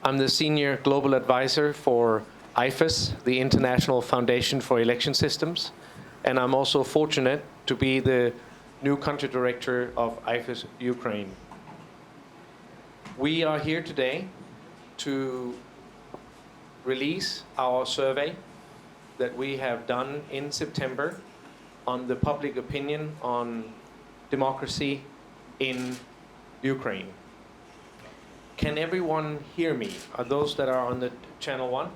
I'm the Senior Global Advisor for IFES, the International Foundation for Election Systems, and I'm also fortunate to be the new Country Director of IFES Ukraine. We are here today to release our survey that we have done in September on the public opinion on democracy in Ukraine. Can everyone hear me? Are those that are on the channel 1?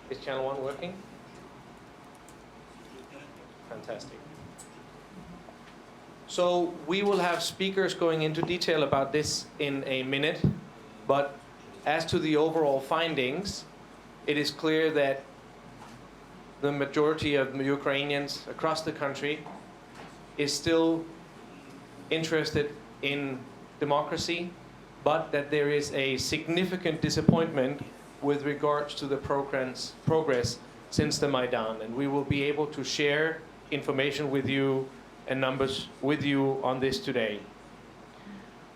Is channel 1 working? Fantastic. So we will have speakers going into detail about this in a minute, but as to the overall findings, it is clear that the majority of Ukrainians across the country is still interested in democracy, but that there is a significant disappointment with regards to the progress since the Maidan. And we will be able to share information with you and numbers with you on this today.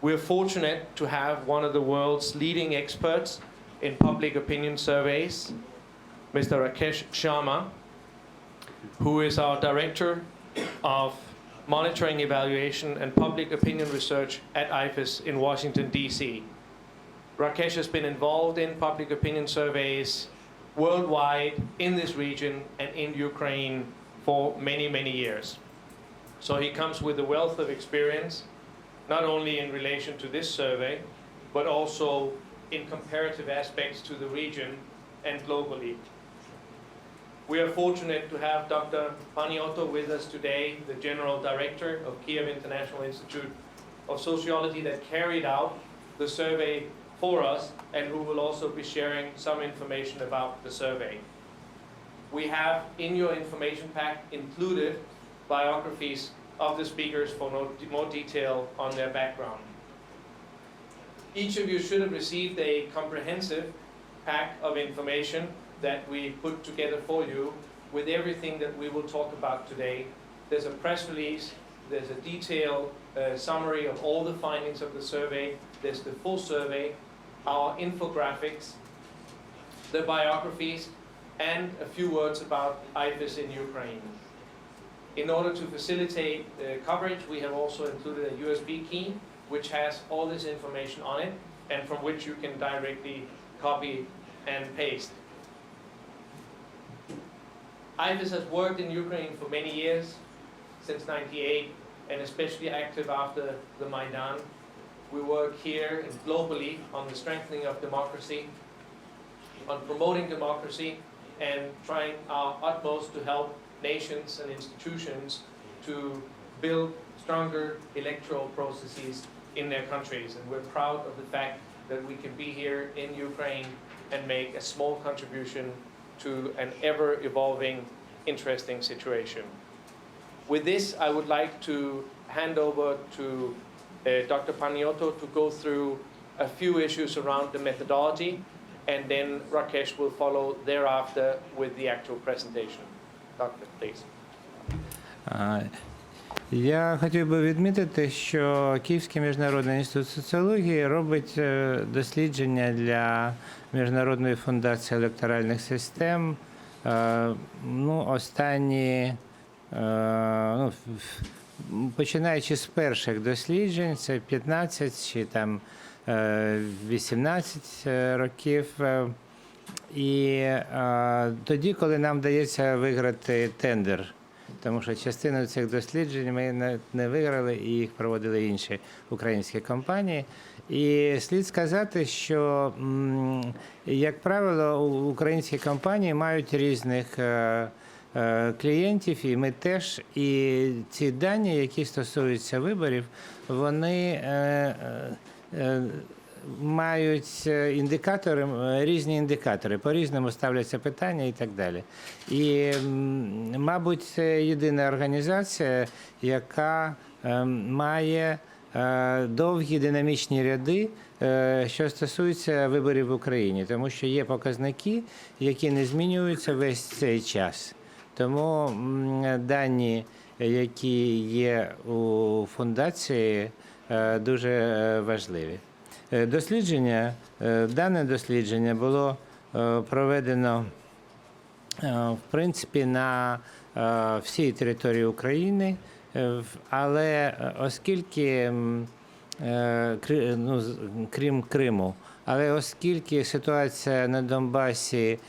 We're fortunate to have one of the world's leading experts in public opinion surveys, Mr. Rakesh Sharma, who is our Director of Monitoring, Evaluation, and Public Opinion Research at IFES in Washington, D.C. Rakesh has been involved in public opinion surveys worldwide, in this region, and in Ukraine for many, many years. So he comes with a wealth of experience, not only in relation to this survey, but also in comparative aspects to the region and globally. We are fortunate to have Dr. Paniotto with us today, the General Director of Kiev International Institute of Sociology, that carried out the survey for us and who will also be sharing some information about the survey. We have in your information pack included biographies of the speakers for more detail on their background. Each of you should have received a comprehensive pack of information that we put together for you with everything that we will talk about today. There's a press release, there's a detailed summary of all the findings of the survey, there's the full survey, our infographics, the biographies, and a few words about IFES in Ukraine. In order to facilitate coverage, we have also included a USB key which has all this information on it and from which you can directly copy and paste. IFES has worked in Ukraine for many years, since '98, and especially active after the Maidan. We work here and globally on the strengthening of democracy, on promoting democracy, and trying our utmost to help nations and institutions to build stronger electoral processes in their countries. And we're proud of the fact that we can be here in Ukraine and make a small contribution to an ever-evolving, interesting situation. With this, I would like to hand over to Dr. Paniotto to go through a few issues around the methodology, and then Rakesh will follow thereafter with the actual presentation. Doctor, please. Я хотів би відмітити, що Київський міжнародний інститут соціології робить дослідження для Міжнародної фундації електоральних систем. Останні, починаючи з перших досліджень, це 15 чи там 18 років. І тоді, коли нам вдається виграти тендер, тому що частину цих досліджень ми не виграли і їх проводили інші українські компанії. І слід сказати, що, як правило, українські компанії мають різних клієнтів, і ми теж. І ці дані, які стосуються виборів, вони мають індикатори, різні індикатори, по-різному ставляться питання і так далі. І, мабуть, це єдина організація, яка має довгі динамічні ряди, що стосується виборів в Україні, тому що є показники, які не змінюються весь цей час. Тому дані, які є у фундації, дуже важливі. Дане дослідження було проведено, в принципі, на всій території України, але оскільки, крім Криму, але оскільки ситуація на Донбасі,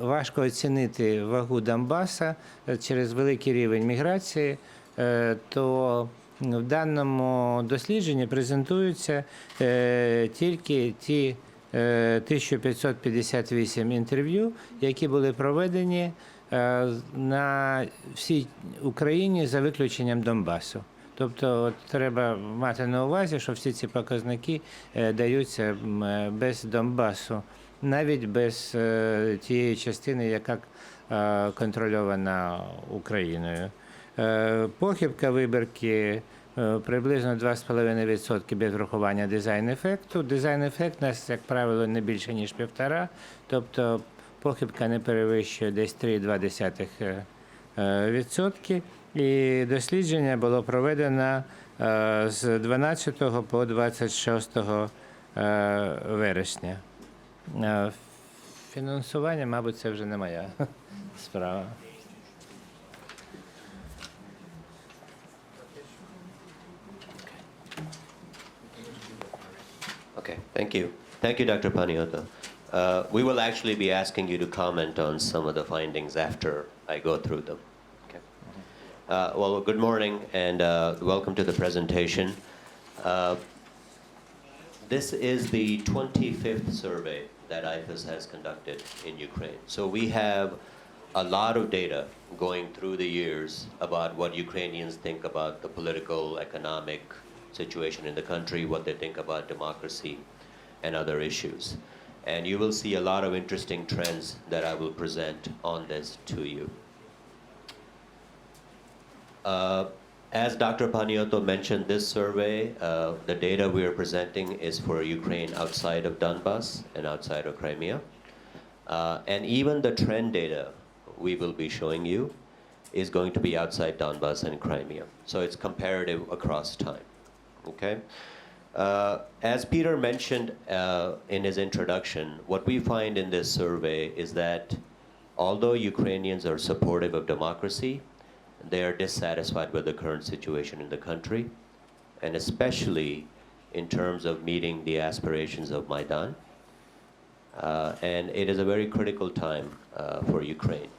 важко оцінити вагу Донбаса через великий рівень міграції, то в даному дослідженні презентуються тільки ті 1558 інтерв'ю, які були проведені на всій Україні за виключенням Донбасу. Тобто от, треба мати на увазі, що всі ці показники даються без Донбасу, навіть без тієї частини, яка контрольована Україною. Похибка вибірки приблизно 2,5% без врахування дизайн-ефекту. Дизайн-ефект у нас, як правило, не більше, ніж 1,5%, тобто похибка не перевищує десь 3,2%. І дослідження було проведено з 12 по 26 вересня. Фінансування, мабуть, це вже не моя справа. Okay, thank you. Thank you, Dr. Paniotto. We will actually be asking you to comment on some of the findings after I go through them. Okay. Well, good morning and welcome to the presentation. This is the 25th survey that IFES has conducted in Ukraine. So we have a lot of data going through the years about what Ukrainians think about the political, economic situation in the country, what they think about democracy and other issues. And you will see a lot of interesting trends that I will present on this to you. As Dr. Paniotto mentioned, this survey, the data we are presenting is for Ukraine outside of Donbas and outside of Crimea. And even the trend data we will be showing you is going to be outside Donbas and Crimea. So it's comparative across time. Okay? As Peter mentioned in his introduction, what we find in this survey is that although Ukrainians are supportive of democracy, they are dissatisfied with the current situation in the country, and especially in terms of meeting the aspirations of Maidan. And it is a very critical time for Ukraine,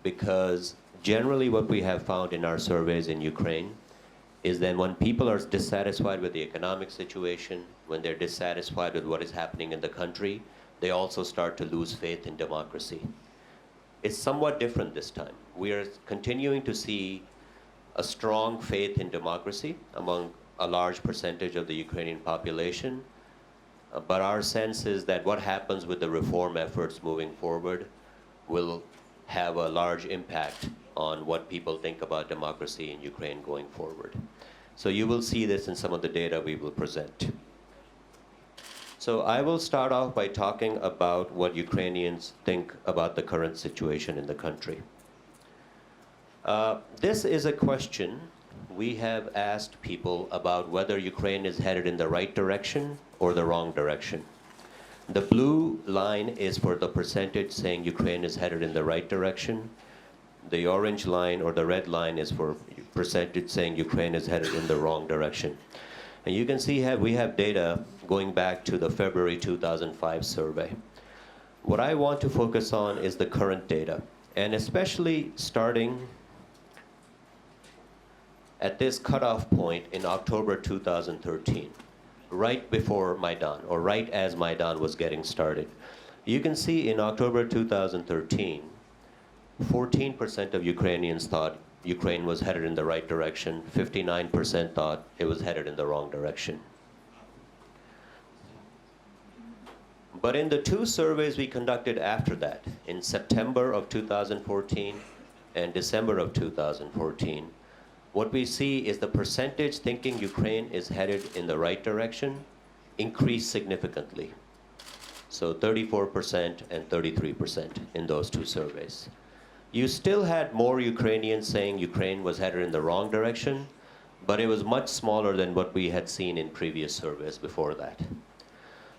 because generally what we have found in our surveys in Ukraine is that when people are dissatisfied with the economic situation, when they're dissatisfied with what is happening in the country, they also start to lose faith in democracy. It's somewhat different this time. We are continuing to see a strong faith in democracy among a large percentage of the Ukrainian population, but our sense is that what happens with the reform efforts moving forward will have a large impact on what people think about democracy in Ukraine going forward. So you will see this in some of the data we will present. So I will start off by talking about what Ukrainians think about the current situation in the country. This is a question we have asked people about whether Ukraine is headed in the right direction or the wrong direction. The blue line is for the percentage saying Ukraine is headed in the right direction. The orange line or the red line is for percentage saying Ukraine is headed in the wrong direction. And you can see we have data going back to the February 2005 survey. What I want to focus on is the current data, and especially starting at this cutoff point in October 2013, right before Maidan, or right as Maidan was getting started. You can see in October 2013, 14% of Ukrainians thought Ukraine was headed in the right direction, 59% thought it was headed in the wrong direction. But in the two surveys we conducted after that, in September of 2014 and December of 2014, what we see is the percentage thinking Ukraine is headed in the right direction increased significantly. So 34% and 33% in those two surveys. You still had more Ukrainians saying Ukraine was headed in the wrong direction, but it was much smaller than what we had seen in previous surveys before that.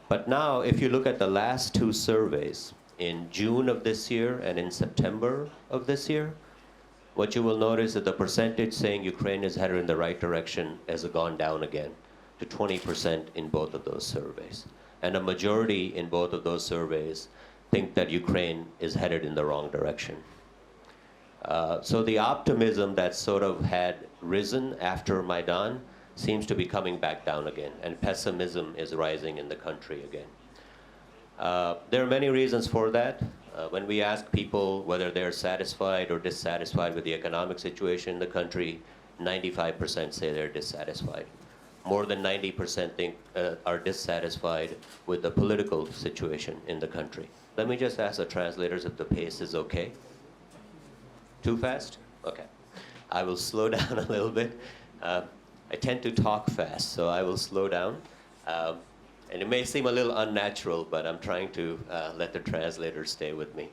But now, if you look at the last two surveys, in June of this year and in September of this year, what you will notice is the percentage saying Ukraine is headed in the right direction has gone down again to 20% in both of those surveys. And a majority in both of those surveys think that Ukraine is headed in the wrong direction. So the optimism that sort of had risen after Maidan seems to be coming back down again, and pessimism is rising in the country again. There are many reasons for that. When we ask people whether they're satisfied or dissatisfied with the economic situation in the country, 95% say they're dissatisfied. More than 90% think are dissatisfied with the political situation in the country. Let me just ask the translators if the pace is okay. Too fast? Okay. I will slow down a little bit. I tend to talk fast, so I will slow down. And it may seem a little unnatural, but I'm trying to let the translators stay with me.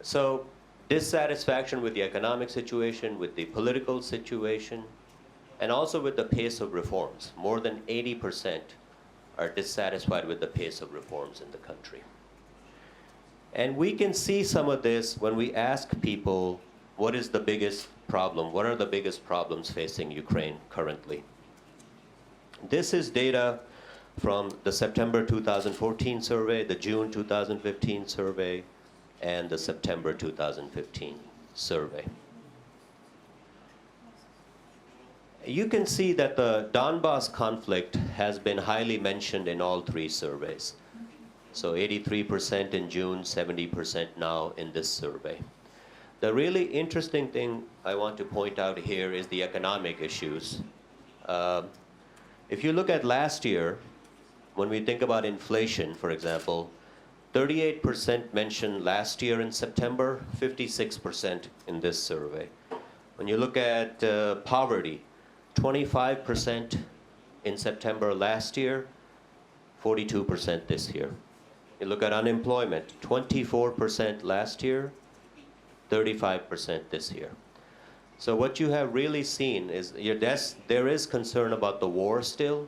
So dissatisfaction with the economic situation, with the political situation, and also with the pace of reforms. More than 80% are dissatisfied with the pace of reforms in the country. And we can see some of this when we ask people, what is the biggest problem? What are the biggest problems facing Ukraine currently? This is data from the September 2014 survey, the June 2015 survey, and the September 2015 survey. You can see that the Donbas conflict has been highly mentioned in all three surveys. So 83% in June, 70% now in this survey. The really interesting thing I want to point out here is the economic issues. If you look at last year, when we think about inflation, for example, 38% mentioned last year in September, 56% in this survey. When you look at poverty, 25% in September last year, 42% this year. You look at unemployment, 24% last year, 35% this year. So what you have really seen is there is concern about the war still,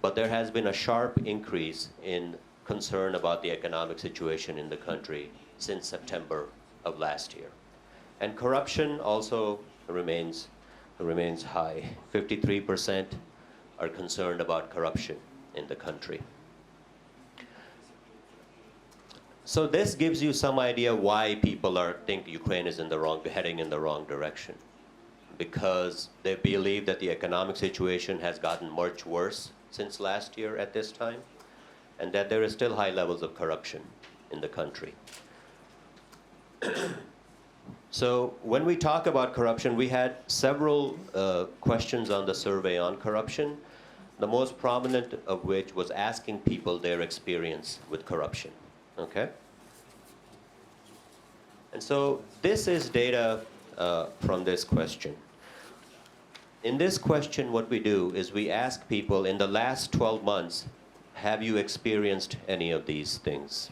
but there has been a sharp increase in concern about the economic situation in the country since September of last year. And corruption also remains high. 53% are concerned about corruption in the country. So this gives you some idea why people think Ukraine is heading in the wrong direction. Because they believe that the economic situation has gotten much worse since last year at this time, and that there is still high levels of corruption in the country. So when we talk about corruption, we had several questions on the survey on corruption, the most prominent of which was asking people their experience with corruption. Okay? And so this is data from this question. In this question, what we do is we ask people, in the last 12 months, have you experienced any of these things?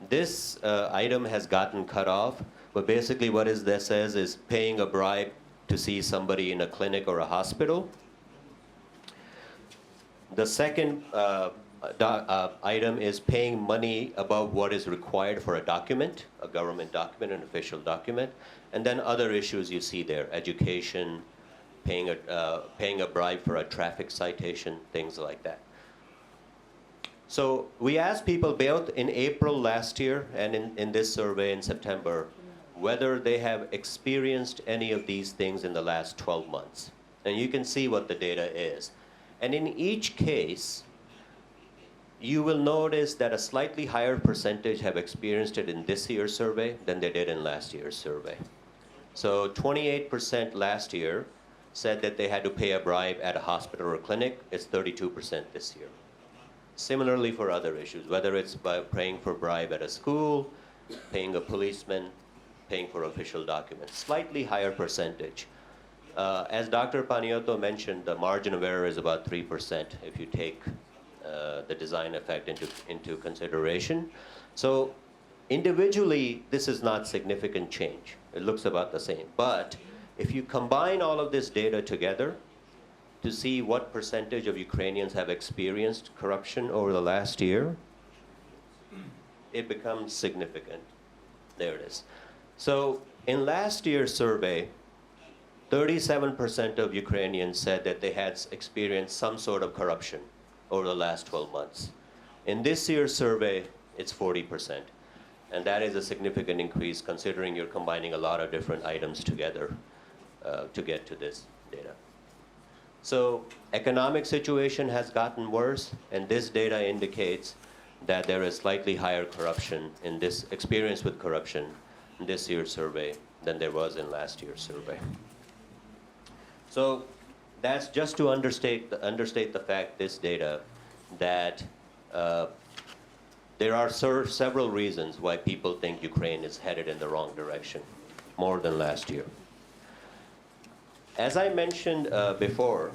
This item has gotten cut off, but basically what this says is paying a bribe to see somebody in a clinic or a hospital. The second item is paying money above what is required for a document, a government document, an official document. And then other issues you see there, education, paying a bribe for a traffic citation, things like that. So we asked people both in April last year and in this survey in September whether they have experienced any of these things in the last 12 months. And you can see what the data is. And in each case, you will notice that a slightly higher percentage have experienced it in this year's survey than they did in last year's survey. So 28% last year said that they had to pay a bribe at a hospital or a clinic. It's 32% this year. Similarly for other issues, whether it's by paying for bribe at a school, paying a policeman, paying for official documents, slightly higher percentage. As Dr. Paniotto mentioned, the margin of error is about 3% if you take the design effect into consideration. So Individually, this is not significant change. It looks about the same. But if you combine all of this data together to see what percentage of Ukrainians have experienced corruption over the last year, it becomes significant. There it is. So in last year's survey, 37% of Ukrainians said that they had experienced some sort of corruption over the last 12 months. In this year's survey, it's 40%. And that is a significant increase considering you're combining a lot of different items together to get to this data. So economic situation has gotten worse, and this data indicates that there is slightly higher corruption in this experience with corruption in this year's survey than there was in last year's survey. So that's just to understate the fact, this data, that there are several reasons why people think Ukraine is headed in the wrong direction, more than last year. As I mentioned before,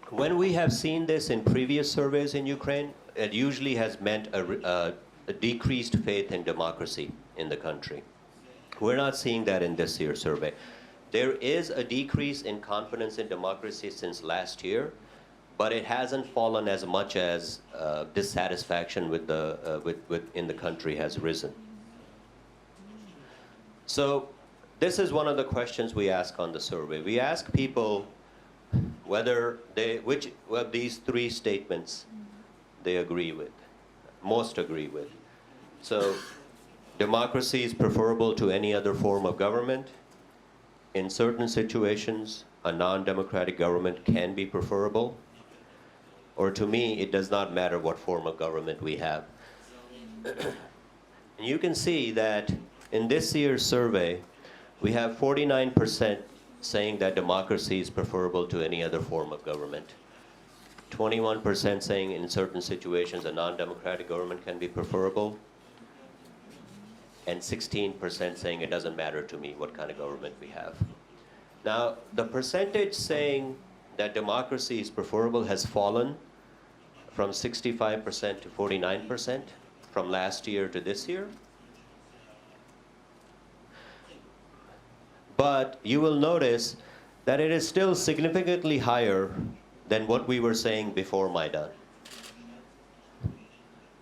when we have seen this in previous surveys in Ukraine, it usually has meant a decreased faith in democracy in the country. We're not seeing that in this year's survey. There is a decrease in confidence in democracy since last year, but it hasn't fallen as much as dissatisfaction with in the country has risen. So this is one of the questions we ask on the survey. We ask people whether which of these three statements they agree with, most agree with. So democracy is preferable to any other form of government. In certain situations, a non-democratic government can be preferable. Or to me, it does not matter what form of government we have. And you can see that in this year's survey, we have 49% saying that democracy is preferable to any other form of government. 21% saying in certain situations a non-democratic government can be preferable. And 16% saying it doesn't matter to me what kind of government we have. Now, the percentage saying that democracy is preferable has fallen from 65% to 49% from last year to this year. But you will notice that it is still significantly higher than what we were saying before Maidan.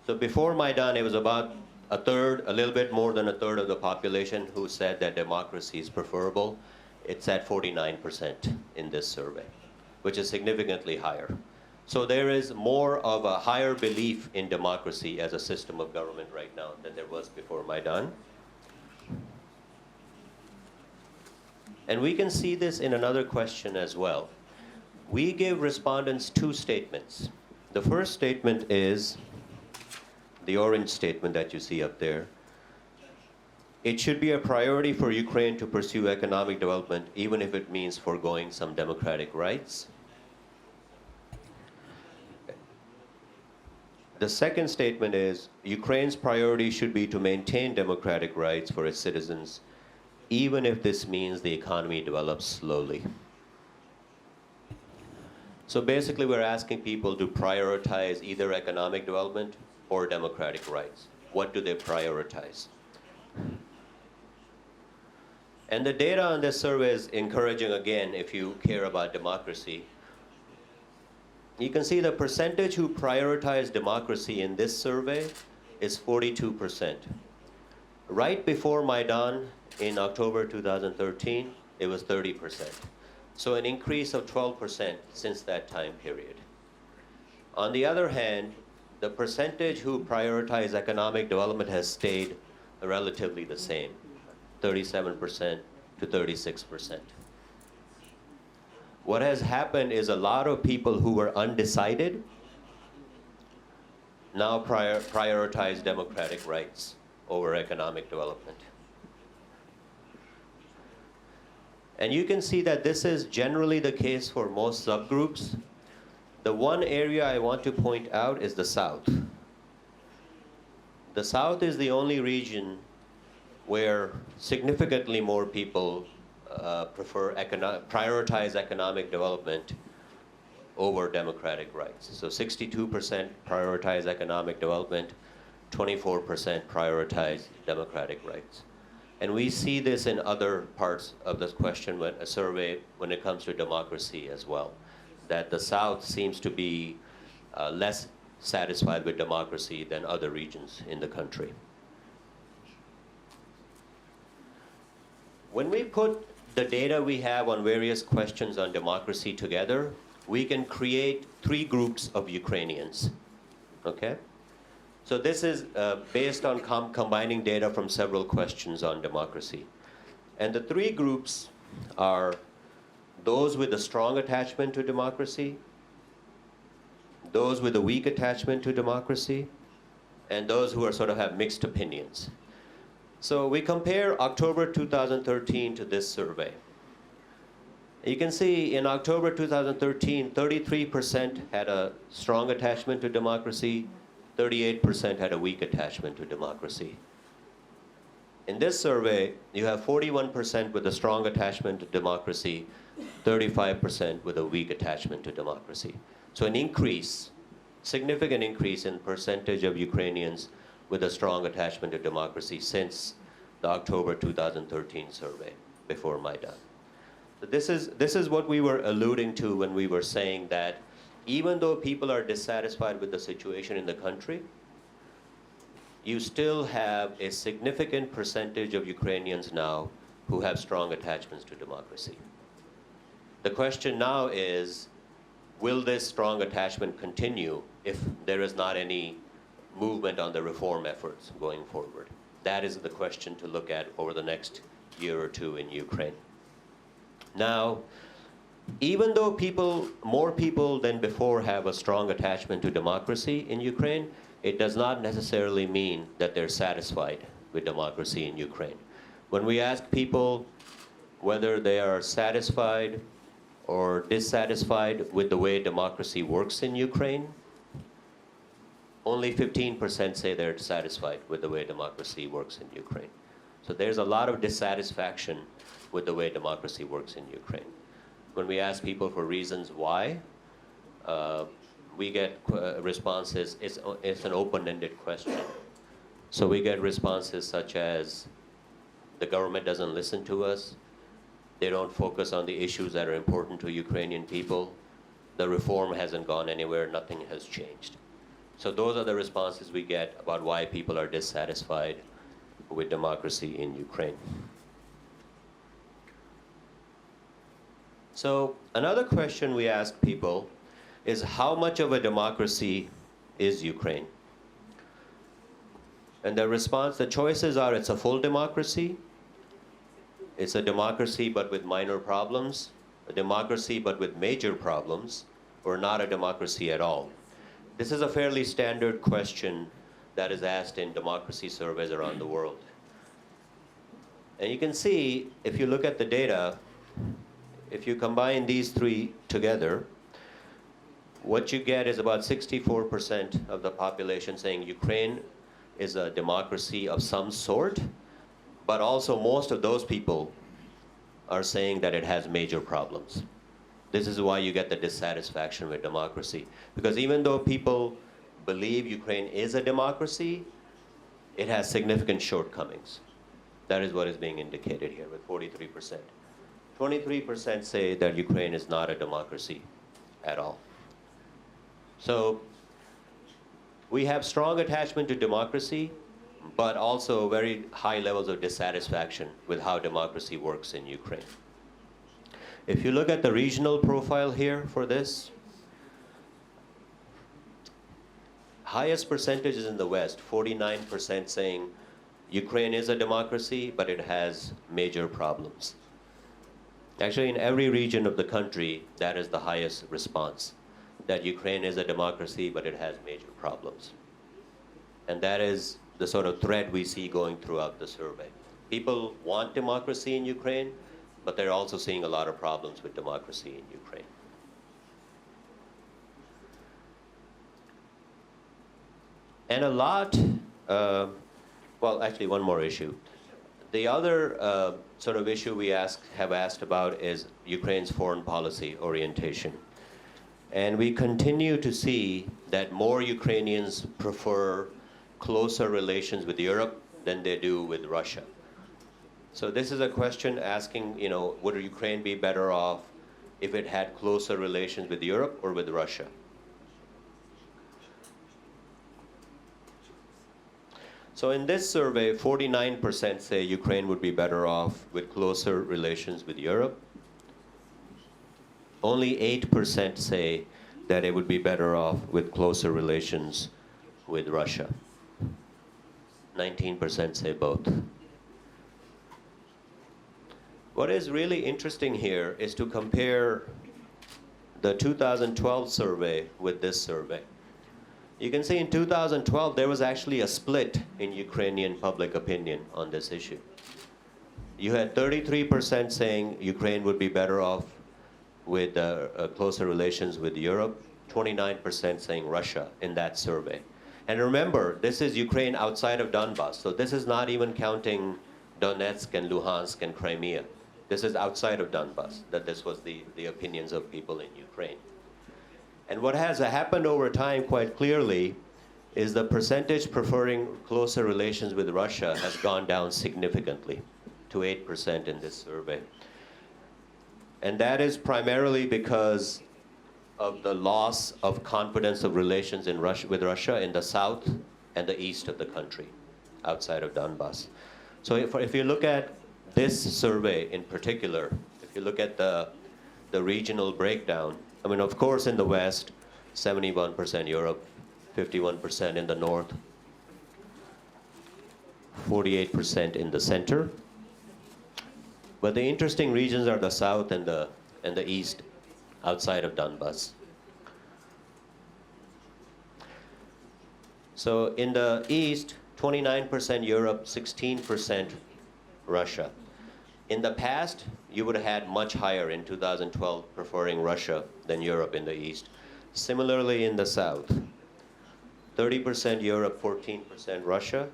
So before Maidan, it was about a third, a little bit more than a third of the population who said that democracy is preferable. It's at 49% in this survey, which is significantly higher. So there is more of a higher belief in democracy as a system of government right now than there was before Maidan. And we can see this in another question as well. We give respondents two statements. The first statement is the orange statement that you see up there. It should be a priority for Ukraine to pursue economic development, even if it means foregoing some democratic rights. The second statement is Ukraine's priority should be to maintain democratic rights for its citizens, even if this means the economy develops slowly. So basically, we're asking people to prioritize either economic development or democratic rights. What do they prioritize? And the data on this survey is encouraging, again, if you care about democracy. You can see the percentage who prioritize democracy in this survey is 42%. Right before Maidan, in October 2013, it was 30%. So an increase of 12% since that time period. On the other hand, the percentage who prioritize economic development has stayed relatively the same, 37% to 36%. What has happened is a lot of people who were undecided now prioritize democratic rights over economic development. And you can see that this is generally the case for most subgroups. The one area I want to point out is the South. The South is the region where significantly more people prioritize economic development over democratic rights. So 62% prioritize economic development, 24% prioritize democratic rights. And we see this in other parts of this question, when a survey, when it comes to democracy as well, that the South seems to be less satisfied with democracy than other regions in the country. When we put the data we have on various questions on democracy together, we can create three groups of Ukrainians, okay? So this is based on combining data from several questions on democracy. And the three groups are those with a strong attachment to democracy, those with a weak attachment to democracy, and those who are sort of have mixed opinions. So we compare October 2013 to this survey. You can see in October 2013, 33% had a strong attachment to democracy, 38% had a weak attachment to democracy. In this survey, you have 41% with a strong attachment to democracy, 35% with a weak attachment to democracy. So an increase, significant increase in percentage of Ukrainians with a strong attachment to democracy since the October 2013 survey before Maidan. So this is what we were alluding to when we were saying that even though people are dissatisfied with the situation in the country, you still have a significant percentage of Ukrainians now who have strong attachments to democracy. The question now is, will this strong attachment continue if there is not any movement on the reform efforts going forward? That is the question to look at over the next year or two in Ukraine. Now, even though more people than before have a strong attachment to democracy in Ukraine, it does not necessarily mean that they're satisfied with democracy in Ukraine. When we ask people whether they are satisfied or dissatisfied with the way democracy works in Ukraine, only 15% say they're satisfied with the way democracy works in Ukraine. So there's a lot of dissatisfaction with the way democracy works in Ukraine. When we ask people for reasons why, we get responses, it's an open-ended question. So we get responses such as, the government doesn't listen to us, they don't focus on the issues that are important to Ukrainian people, the reform hasn't gone anywhere, nothing has changed. So those are the responses we get about why people are dissatisfied with democracy in Ukraine. So another question we ask people is, how much of a democracy is Ukraine? And the response, the choices are, it's a full democracy, it's a democracy but with minor problems, a democracy but with major problems, or not a democracy at all. This is a fairly standard question that is asked in democracy surveys around the world. And you can see, if you look at the data, if you combine these three together, what you get is about 64% of the population saying Ukraine is a democracy of some sort, but also most of those people are saying that it has major problems. This is why you get the dissatisfaction with democracy. Because even though people believe Ukraine is a democracy, it has significant shortcomings. That is what is being indicated here with 43%. 23% say that Ukraine is not a democracy at all. So we have strong attachment to democracy, but also very high levels of dissatisfaction with how democracy works in Ukraine. If you look at the regional profile here for this, highest percentage is in the West, 49% saying Ukraine is a democracy, but it has major problems. Actually, in every region of the country, that is the highest response, that Ukraine is a democracy, but it has major problems. And that is the sort of thread we see going throughout the survey. People want democracy in Ukraine, but they're also seeing a lot of problems with democracy in Ukraine. And a lot, well, actually one more issue. The other sort of issue we have asked about is Ukraine's foreign policy orientation. And we continue to see that more Ukrainians prefer closer relations with Europe than they do with Russia. So this is a question asking, would Ukraine be better off if it had closer relations with Europe or with Russia? So in this survey, 49% say Ukraine would be better off with closer relations with Europe. Only 8% say that it would be better off with closer relations with Russia. 19% say both. What is really interesting here is to compare the 2012 survey with this survey. You can see in 2012 there was actually a split in Ukrainian public opinion on this issue. You had 33% saying Ukraine would be better off with closer relations with Europe, 29% saying Russia in that survey. And remember, this is Ukraine outside of Donbas, so this is not even counting Donetsk and Luhansk and Crimea. This is outside of Donbas, that this was the opinions of people in Ukraine. And what has happened over time quite clearly is the percentage preferring closer relations with Russia has gone down significantly to 8% in this survey. And that is primarily because of the loss of confidence of relations with Russia in the south and the east of the country, outside of Donbas. So if you look at this survey in particular, if you look at the regional breakdown, I mean, of course, in the West, 71% Europe, 51% in the North, 48% in the center. But the interesting regions are the South and the East, outside of Donbas. So in the East, 29% Europe, 16% Russia. In the past, you would have had much higher in 2012 preferring Russia than Europe in the East. Similarly in the South, 30% Europe, 14% Russia.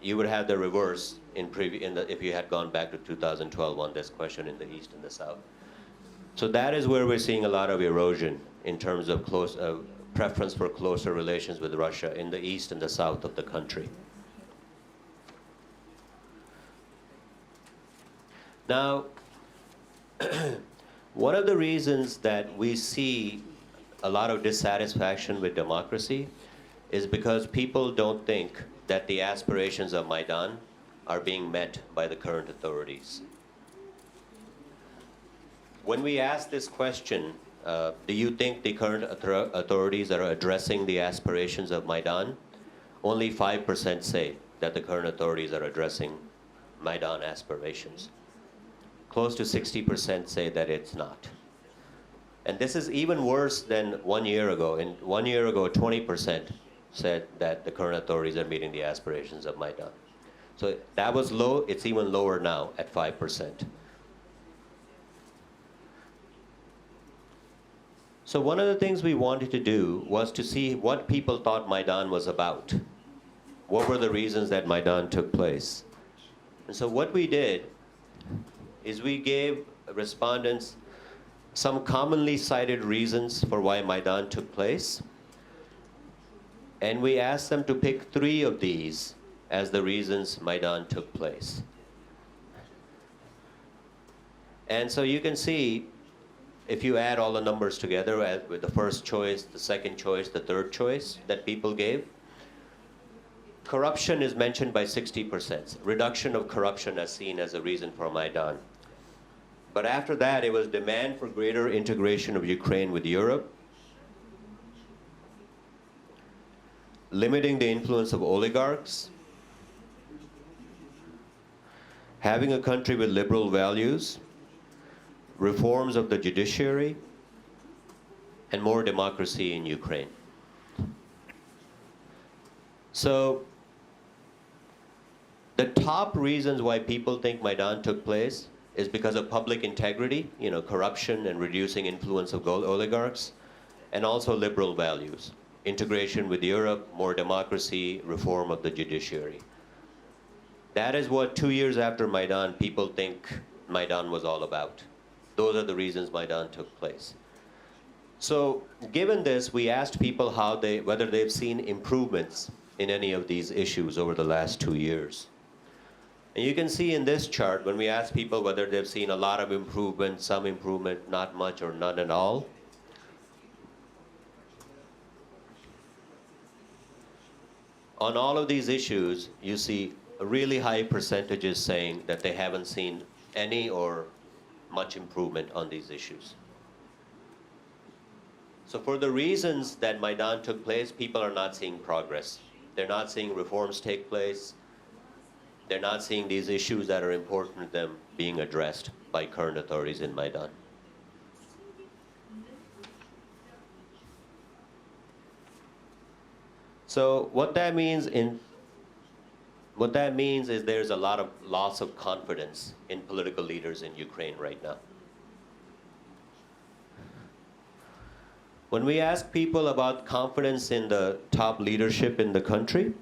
You would have the reverse if you had gone back to 2012 on this question in the East and the South. So that is where we're seeing a lot of erosion in terms of preference for closer relations with Russia in the East and the South of the country. Now, one of the reasons that we see a lot of dissatisfaction with democracy is because people don't think that the aspirations of Maidan are being met by the current authorities. When we ask this question, do you think the current authorities are addressing the aspirations of Maidan? Only 5% say that the current authorities are addressing Maidan aspirations. Close to 60% say that it's not. And this is even worse than 1 year ago. 1 year ago, 20% said that the current authorities are meeting the aspirations of Maidan. So that was low. It's even lower now at 5%. So one of the things we wanted to do was to see what people thought Maidan was about. What were the reasons that Maidan took place? And so what we did is we gave respondents some commonly cited reasons for why Maidan took place. And we asked them to pick 3 of these as the reasons Maidan took place. And so you can see, if you add all the numbers together with the first choice, the second choice, the third choice that people gave, corruption is mentioned by 60%. Reduction of corruption as seen as a reason for Maidan. But after that, it was demand for greater integration of Ukraine with Europe, limiting the influence of oligarchs, having a country with liberal values, reforms of the judiciary, and more democracy in Ukraine. So the top reasons why people think Maidan took place is because of public integrity, corruption and reducing influence of oligarchs, and also liberal values, integration with Europe, more democracy, reform of the judiciary. That is what 2 years after Maidan, people think Maidan was all about. Those are the reasons Maidan took place. So given this, we asked people whether they've seen improvements in any of these issues over the last 2 years. And you can see in this chart, when we ask people whether they've seen a lot of improvement, some improvement, not much, or none at all, on all of these issues, you see really high percentages saying that they haven't seen any or much improvement on these issues. So for the reasons that Maidan took place, people are not seeing progress. They're not seeing reforms take place. They're not seeing these issues that are important to them being addressed by current authorities in Maidan. So what that means is there's a lot of loss of confidence in political leaders in Ukraine right now. When we ask people about confidence in the top leadership in the country,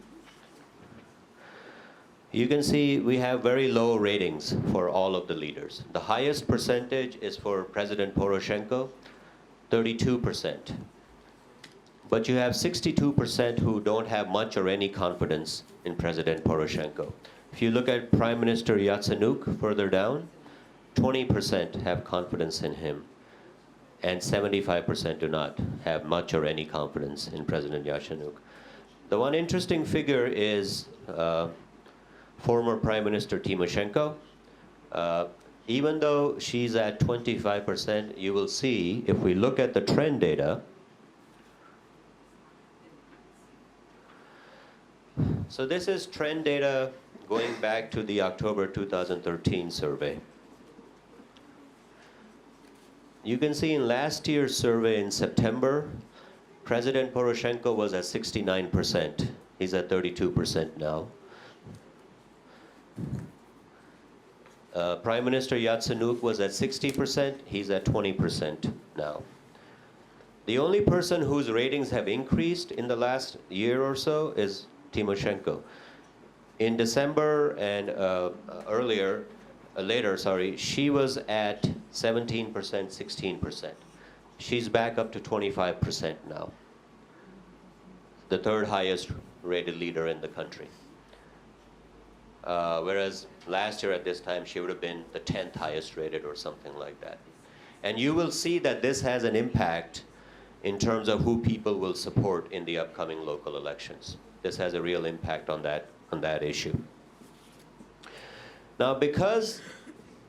you can see we have very low ratings for all of the leaders. The highest percentage is for President Poroshenko, 32%. But you have 62% who don't have much or any confidence in President Poroshenko. If you look at Prime Minister Yatsenyuk further down, 20% have confidence in him, and 75% do not have much or any confidence in President Yatsenyuk. The one interesting figure is former Prime Minister Tymoshenko. Even though she's at 25%, you will see, if we look at the trend data, so this is trend data going back to the October 2013 survey. You can see in last year's survey in September, President Poroshenko was at 69%. He's at 32% now. Prime Minister Yatsenyuk was at 60%. He's at 20% now. The only person whose ratings have increased in the last year or so is Tymoshenko. In December and later, she was at 17%, 16%. She's back up to 25% now. The third highest rated leader in the country. Whereas last year at this time, she would have been the 10th highest rated or something like that. And you will see that this has an impact in terms of who people will support in the upcoming local elections. This has a real impact on that issue. Now, because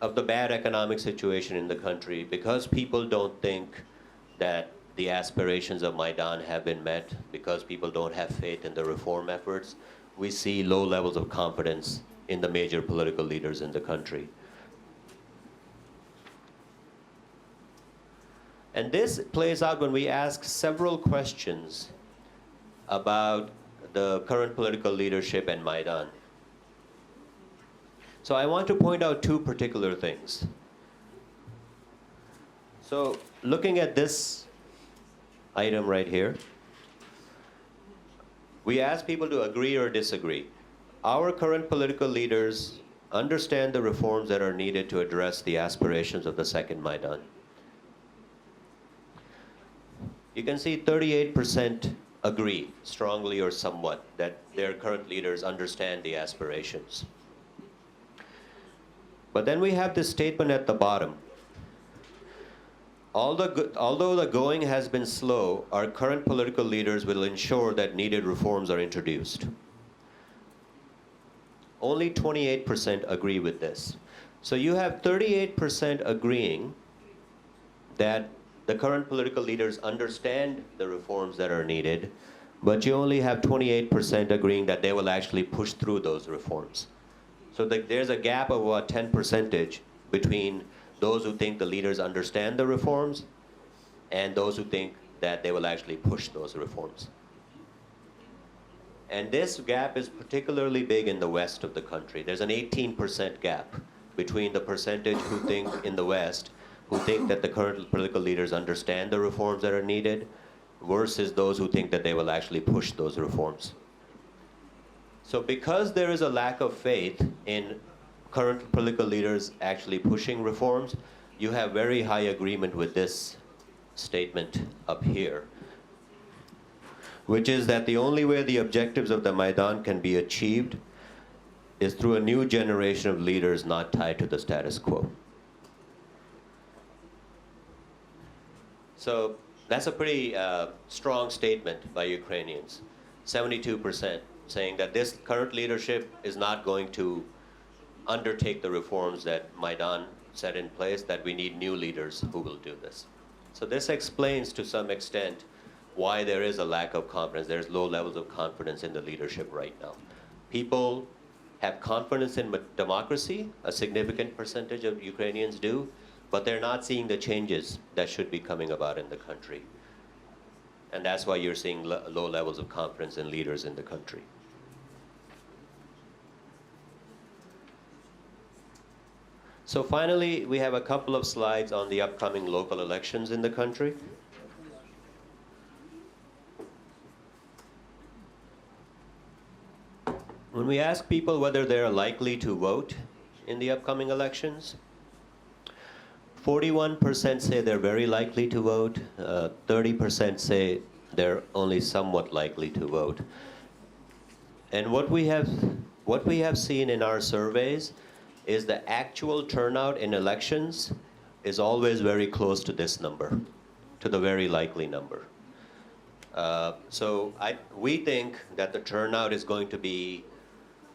of the bad economic situation in the country, because people don't think that the aspirations of Maidan have been met, because people don't have faith in the reform efforts, we see low levels of confidence in the major political leaders in the country. And this plays out when we ask several questions about the current political leadership and Maidan. So I want to point out two particular things. So looking at this item right here, we ask people to agree or disagree. Our current political leaders understand the reforms that are needed to address the aspirations of the second Maidan. You can see 38% agree, strongly or somewhat, that their current leaders understand the aspirations. But then we have this statement at the bottom. Although the going has been slow, our current political leaders will ensure that needed reforms are introduced. Only 28% agree with this. So you have 38% agreeing that the current political leaders understand the reforms that are needed, but you only have 28% agreeing that they will actually push through those reforms. So there's a gap of about 10% between those who think the leaders understand the reforms and those who think that they will actually push those reforms. And this gap is particularly big in the west of the country. There's an 18% gap between the percentage who think in the west, who think that the current political leaders understand the reforms that are needed, versus those who think that they will actually push those reforms. So because there is a lack of faith in current political leaders actually pushing reforms, you have very high agreement with this statement up here, which is that the only way the objectives of the Maidan can be achieved is through a new generation of leaders not tied to the status quo. So that's a pretty strong statement by Ukrainians. 72% saying that this current leadership is not going to undertake the reforms that Maidan set in place, that we need new leaders who will do this. So this explains to some extent why there is a lack of confidence. There's low levels of confidence in the leadership right now. People have confidence in democracy, a significant percentage of Ukrainians do, but they're not seeing the changes that should be coming about in the country. And that's why you're seeing low levels of confidence in leaders in the country. So finally, we have a couple of slides on the upcoming local elections in the country. When we ask people whether they're likely to vote in the upcoming elections, 41% say they're very likely to vote, 30% say they're only somewhat likely to vote. And what we have seen in our surveys is the actual turnout in elections is always very close to this number, to the very likely number. So we think that the turnout is going to be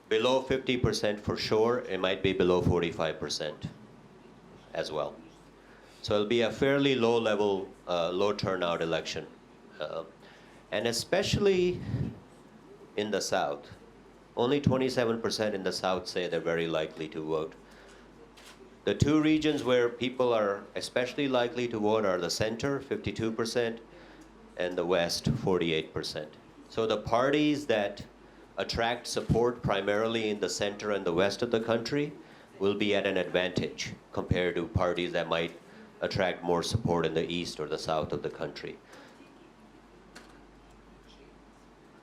below 50% for sure. It might be below 45% as well. So it'll be a fairly low level, low turnout election. And especially in the South. Only 27% in the South say they're very likely to vote. The two regions where people are especially likely to vote are the center, 52%, and the West, 48%. So the parties that attract support primarily in the center and the west of the country will be at an advantage compared to parties that might attract more support in the east or the south of the country.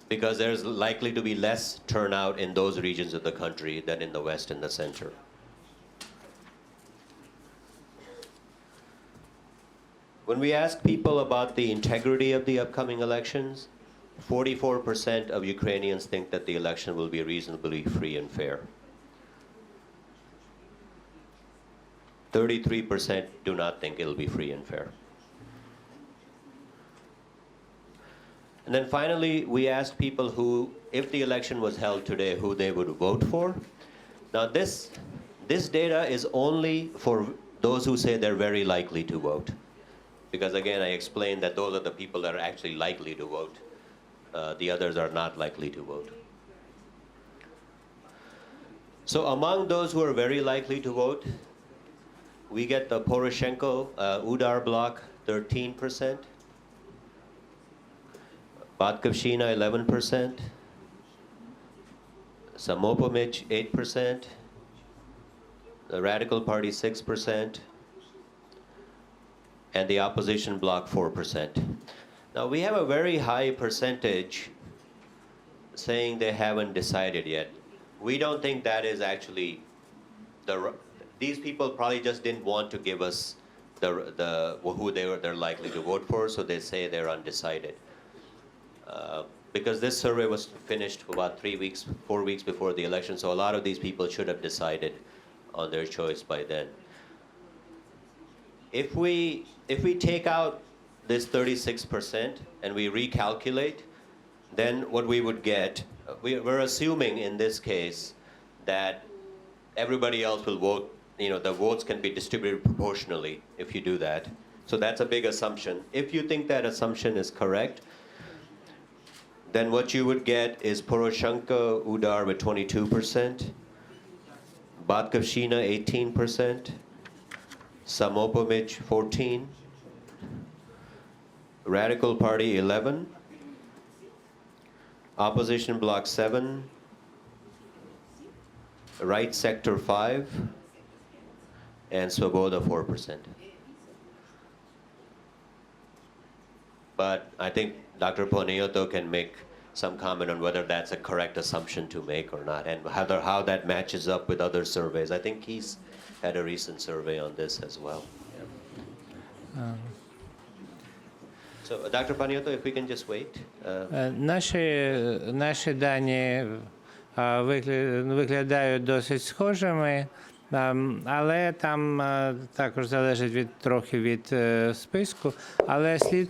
Because there's likely to be less turnout in those regions of the country than in the west and the center. When we ask people about the integrity of the upcoming elections, 44% of Ukrainians think that the election will be reasonably free and fair. 33% do not think it'll be free and fair. And then finally, we asked people who, if the election was held today, who they would vote for. Now this data is only for those who say they're very likely to vote. Because again, I explained that those are the people that are actually likely to vote. The others are not likely to vote. So among those who are very likely to vote, we get the Poroshenko Udar bloc, 13%. Batkovshchina, 11%. Samopomich, 8%. The Radical Party, 6%. And the opposition bloc, 4%. Now, we have a very high percentage saying they haven't decided yet. We don't think that is actually these people probably just didn't want to give us who they're likely to vote for, so they say they're undecided. Because this survey was finished about 4 weeks before the election, so a lot of these people should have decided on their choice by then. If we take out this 36% and we recalculate, then what we would get, we're assuming in this case that everybody else will vote, the votes can be distributed proportionally if you do that. So that's a big assumption. If you think that assumption is correct, then what you would get is Poroshenko Udar with 22%, Batkovshchina 18%, Samopomich 14%, Radical Party 11%, Opposition Bloc 7%, Right Sector 5%, and Svoboda 4%. But I think Dr. Poniotto can make some comment on whether that's a correct assumption to make or not, and how that matches up with other surveys. I think he's had a recent survey on this as well. So, Dr. Paniotto, if we can just wait. Наші дані виглядають досить схожими, але там також залежить трохи від списку. Але слід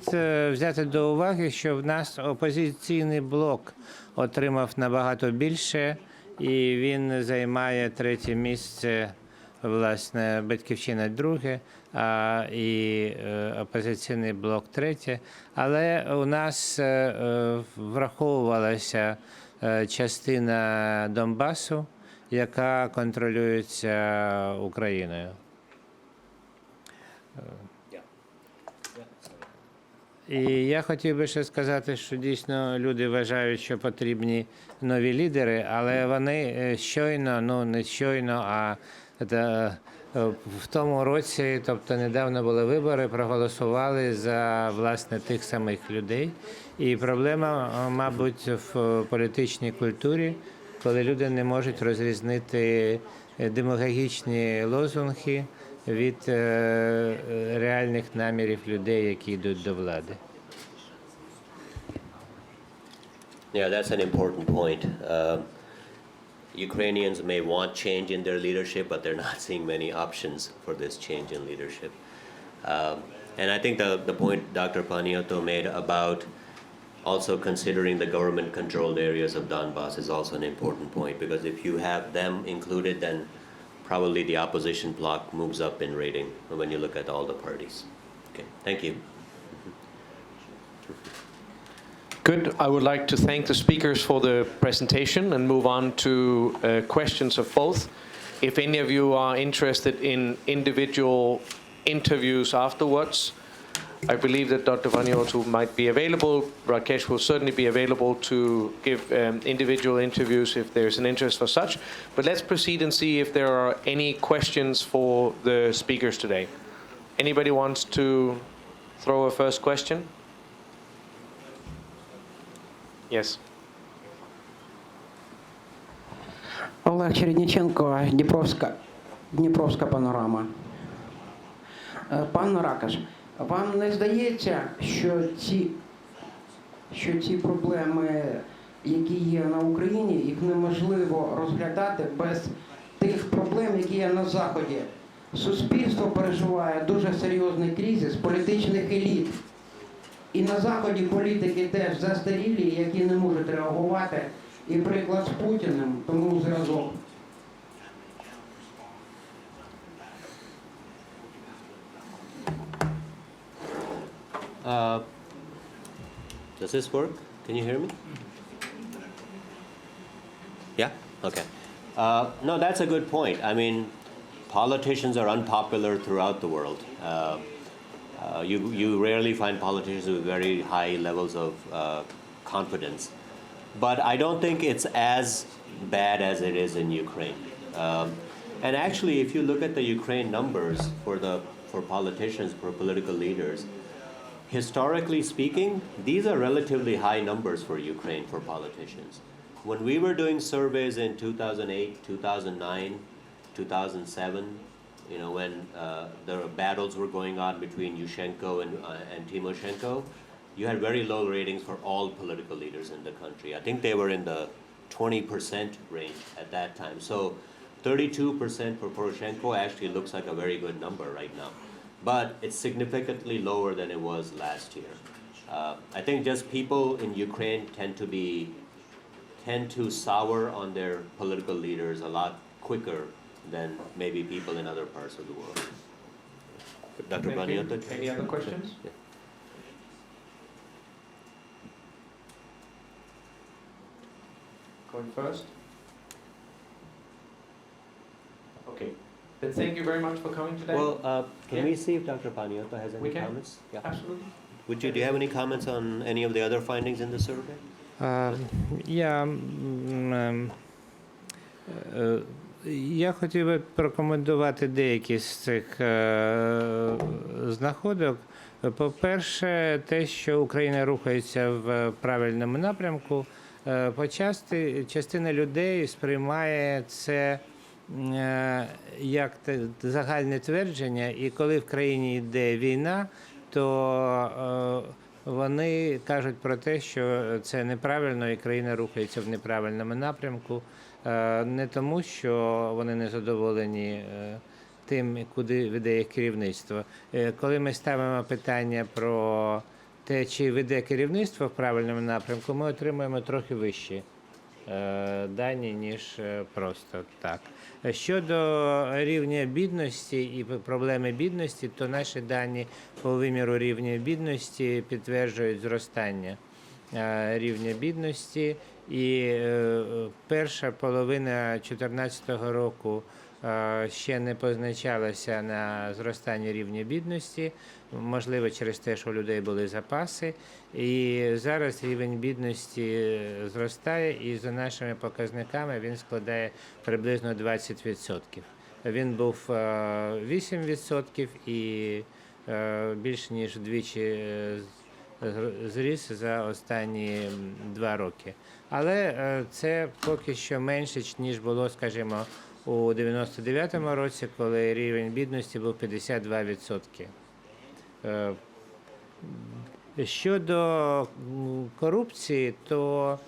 взяти до уваги, що в нас опозиційний блок отримав набагато більше, і він займає 3-е місце, власне, «Батьківщина» 2-е, і опозиційний блок 3-е. Але у нас враховувалася частина Донбасу, яка контролюється Україною. І я хотів би ще сказати, що дійсно люди вважають, що потрібні нові лідери, але вони щойно, ну не щойно, а в тому році, тобто недавно були вибори, проголосували за, власне, тих самих людей. І проблема, мабуть, в політичній культурі, коли люди не можуть розрізнити демагогічні лозунги від реальних намірів людей, які йдуть до влади. Yeah, that's an important point. Ukrainians may want change in their leadership, but they're not seeing many options for this change in leadership. And I think the point Dr. Paniotto made about also considering the government-controlled areas of Donbass is also an important point, because if you have them included, then probably the opposition bloc moves up in rating when you look at all the parties. Okay, thank you. Good. I would like to thank the speakers for the presentation and move on to questions of both. If any of you are interested in individual interviews afterwards, I believe that Dr. Paniotto might be available. Rakesh will certainly be available to give individual interviews if there's an interest for such. But let's proceed and see if there are any questions for the speakers today. Anybody wants to throw a first question? Yes. Олег Чередниченко, Дніпровська панорама. Пан Ракаш, вам не здається, що ці проблеми, які є на Україні, їх неможливо розглядати без тих проблем, які є на Заході? Суспільство переживає дуже серйозний кризис політичних еліт. І на Заході політики теж застарілі, які не можуть реагувати. І приклад з Путіним, тому зразок. Does this work? Can you hear me? Yeah? Okay. No, that's a good point. I mean, politicians are unpopular throughout the world. You rarely find politicians with very high levels of confidence. But I don't think it's as bad as it is in Ukraine. And actually, if you look at the Ukraine numbers for politicians, for political leaders, historically speaking, these are relatively high numbers for Ukraine for politicians. When we were doing surveys in 2008, 2009, 2007, when the battles were going on between Yushchenko and Timoshenko, you had very low ratings for all political leaders in the country. I think they were in the 20% range at that time. So 32% for Poroshenko actually looks like a very good number right now. But it's significantly lower than it was last year. I think just people in Ukraine tend to sour on their political leaders a lot quicker than maybe people in other parts of the world. Dr. Paniotto? Any other questions? Yeah. Going first? Okay. Then thank you very much for coming today. Well, can Yeah. we see if Dr. Paniotto has any We can. comments? Yeah. Absolutely. Do you have any comments on any of the other findings in the survey? Я хотів би прокоментувати деякі з цих знаходок. По-перше, те, що Україна рухається в правильному напрямку, частина людей сприймає це як загальне твердження, і коли в країні йде війна, то вони кажуть про те, що це неправильно і країна рухається в неправильному напрямку. Не тому, що вони не задоволені тим, куди веде їх керівництво. Коли ми ставимо питання про те, чи веде керівництво в правильному напрямку, ми отримуємо трохи вищі дані, ніж просто так. Щодо рівня бідності і проблеми бідності, то наші дані по виміру рівня бідності підтверджують зростання рівня бідності. І перша половина 2014 року ще не позначалася на зростанні рівня бідності, можливо, через те, що у людей були запаси. І зараз рівень бідності зростає, і за нашими показниками він складає приблизно 20%. Він був 8% і більш ніж вдвічі зріс за останні 2 роки. Але це поки що менше, ніж було, скажімо, у 99-му році, коли рівень бідності був 52%. Щодо корупції, то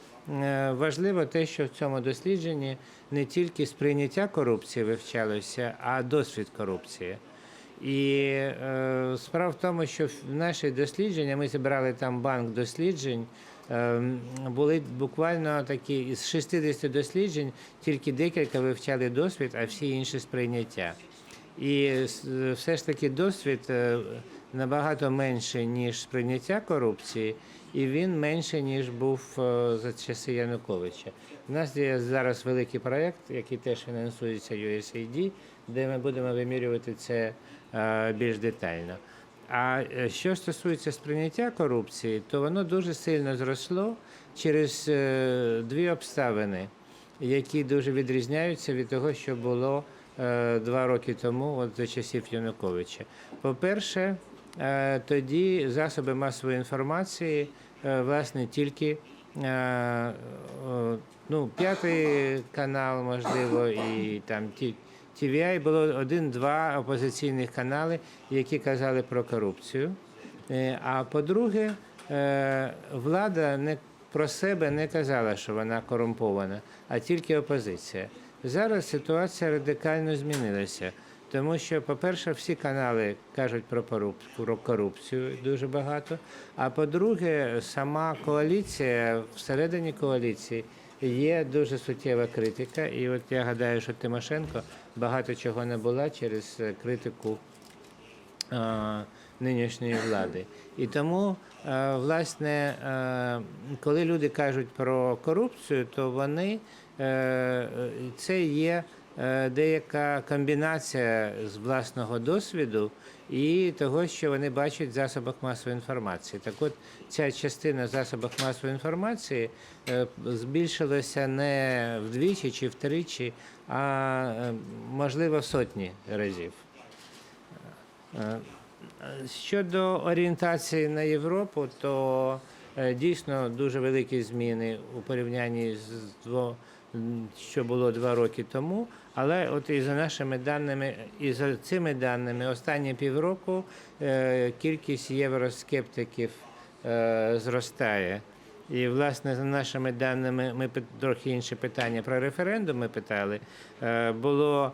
важливо те, що в цьому дослідженні не тільки сприйняття корупції вивчалося, а досвід корупції. І справа в тому, що в наші дослідження, ми зібрали там банк досліджень, були буквально такі, із 60 досліджень, тільки декілька вивчали досвід, а всі інші сприйняття. І все ж таки досвід набагато менше, ніж сприйняття корупції, і він менше, ніж був за часи Януковича. У нас є зараз великий проєкт, який теж фінансується USAID, де ми будемо вимірювати це більш детально. А що стосується сприйняття корупції, то воно дуже сильно зросло через 2 обставини, які дуже відрізняються від того, що було 2 роки тому, от за часів Януковича. По-перше, тоді засоби масової інформації, власне, тільки П'ятий канал, можливо, і там TVI, було 1-2 опозиційних канали, які казали про корупцію. А по-друге, влада про себе не казала, що вона корумпована, а тільки опозиція. Зараз ситуація радикально змінилася, тому що, по-перше, всі канали кажуть про корупцію дуже багато, а по-друге, сама коаліція, всередині коаліції є дуже суттєва критика, і от я гадаю, що Тимошенко багато чого не була через критику нинішньої влади. І тому, власне, коли люди кажуть про корупцію, то вони, це є деяка комбінація з власного досвіду і того, що вони бачать в засобах масової інформації. Так от, ця частина в засобах масової інформації збільшилася не вдвічі чи втричі, а, можливо, в сотні разів. Щодо орієнтації на Європу, то дійсно дуже великі зміни у порівнянні з що було 2 роки тому, але от і за нашими даними, і за цими даними, останні півроку кількість євроскептиків зростає. І, власне, за нашими даними, ми трохи інше питання про референдум ми питали, було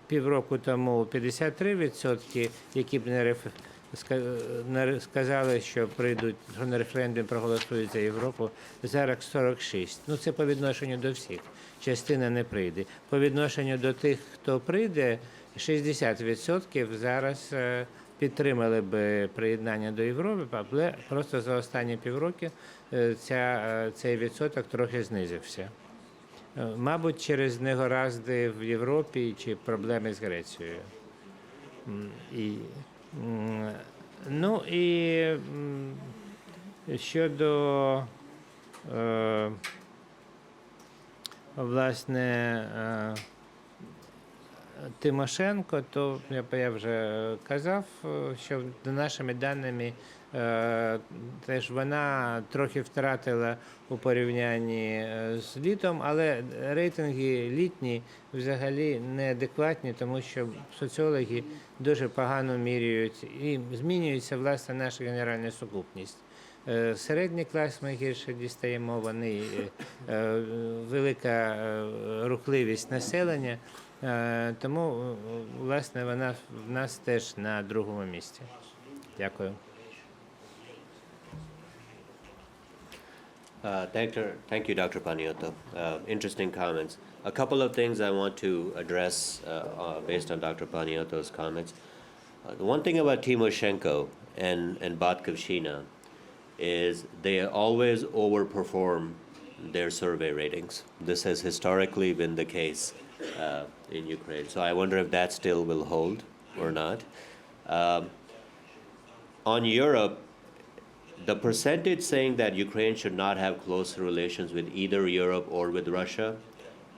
півроку тому 53%, які б не сказали, що прийдуть, що на референдум проголосують за Європу, зараз 46%. Ну, це по відношенню до всіх. Частина не прийде. По відношенню до тих, хто прийде, 60% зараз підтримали б приєднання до Європи, але просто за останні півроку цей відсоток трохи знизився. Мабуть, через негаразди в Європі чи проблеми з Грецією. Ну і щодо, власне, Тимошенко, то я вже казав, що за нашими даними теж вона трохи втратила у порівнянні з літом, але рейтинги літні взагалі неадекватні, тому що соціологи дуже погано міряють і змінюється, власне, наша генеральна сукупність. Середній клас ми гірше дістаємо, вони велика рухливість населення, тому, власне, вона в нас теж на другому місці. Дякую. Thank you, Dr. Paniotto. Interesting comments. A couple of things I want to address based on Dr. Paniotto's comments. The one thing about Timoshenko and Batkovshina is they always overperform their survey ratings. This has historically been the case in Ukraine. So I wonder if that still will hold or not. On Europe, the percentage saying that Ukraine should not have close relations with either Europe or with Russia,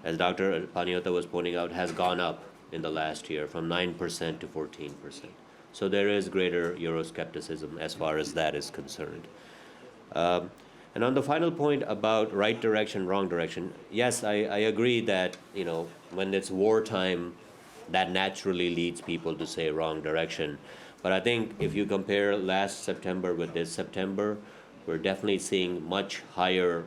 as Dr. Paniotto was pointing out, has gone up in the last year from 9% to 14%. So there is greater Euroscepticism as far as that is concerned. And on the final point about right direction, wrong direction, yes, I agree that, you know, when it's wartime, that naturally leads people to say wrong direction. But I think if you compare last September with this September, we're definitely seeing much higher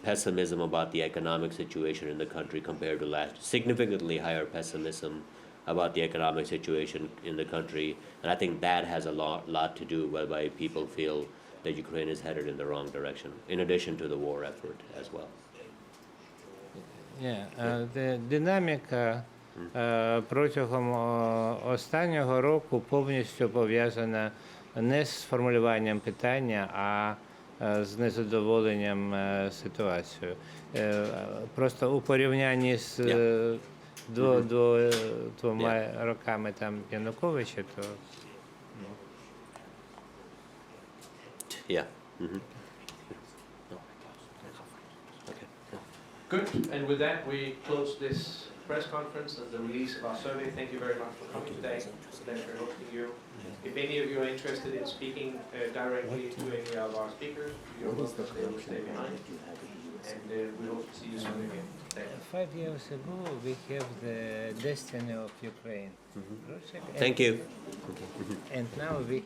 pessimism about the economic situation in the country compared to last, significantly higher pessimism about the economic situation in the country. And I think that has a lot to do with why people feel that Ukraine is headed in the wrong direction, in addition to the war effort as well. Динаміка протягом останнього року повністю пов'язана не з формулюванням питання, а з незадоволенням ситуацією. Просто у порівнянні з двома роками там Януковича, то... Yeah. Mm-hmm. Good. And with that, we close this press conference and the release of our survey. Thank you very much for coming today. It's a pleasure hosting you. If any of you are interested in speaking directly to any of our speakers, you're welcome to stay behind. And we hope to see you soon again. Thank you. 5 years ago, we have the destiny of Ukraine project. Thank you. And now we